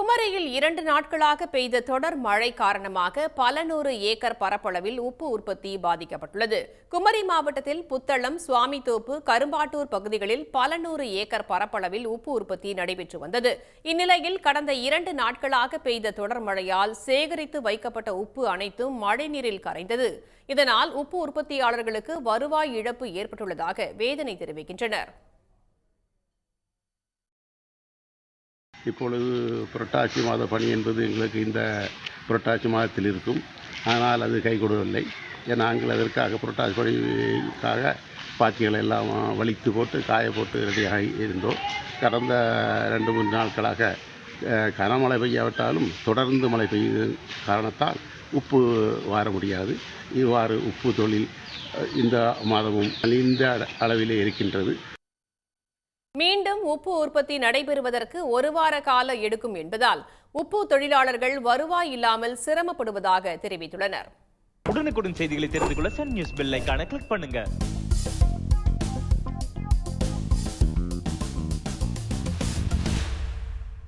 குமரியில் 2 நாட்களாக பெய்த தொடர் மழை காரணமாக பல நூறு ஏக்கர் பரப்பளவில் உப்பு உற்பத்தி பாதிக்கப்பட்டுள்ளது. குமரி மாவட்டத்தில் புத்தளம், சுவாமித்தோப்பு, கரும்பாட்டூர் பகுதிகளில் பல நூறு ஏக்கர் பரப்பளவில் உப்பு உற்பத்தி நடைபெற்று வந்தது. இந்நிலையில் கடந்த 2 நாட்களாக பெய்த தொடர் மழையால் சேகரித்து வைக்கப்பட்ட உப்பு அனைத்தும் மழைநீரில் கரைந்தது. இதனால் உப்பு உற்பத்தியாளர்களுக்கு வருவாய் இழப்பு ஏற்பட்டுள்ளதாக வேதனை தெரிவிக்கின்றனர். இப்பொழுது புரட்டாசி மாத பணி என்பது எங்களுக்கு இந்த புரட்டாசி மாதத்தில் இருக்கும். ஆனால் அது கைகூடவில்லை. நாங்கள் அதற்காக புரட்டாசி பணிக்காக பாத்திகளை எல்லாம் வலித்து போட்டு காய போட்டு ரெடியாகி இருந்தோம். கடந்த 2-3 நாட்களாக கனமழை பெய்யாவிட்டாலும் தொடர்ந்து மழை பெய்யும் காரணத்தால் உப்பு வார முடியாது. இவ்வாறு உப்பு தொழில் இந்த மாதமும் இந்த அளவிலே இருக்கின்றது. மீண்டும் உப்பு உற்பத்தி நடைபெறுவதற்கு 1 வார காலம் எடுக்கும் என்பதால் உப்பு தொழிலாளர்கள் வருவாய் இல்லாமல் சிரமப்படுவதாக தெரிவித்துள்ளனர். உடனுக்குடன் செய்திகளை தெரிந்து கொள்ள சன் நியூஸ் பெல் ஐகானை கிளிக் பண்ணுங்க.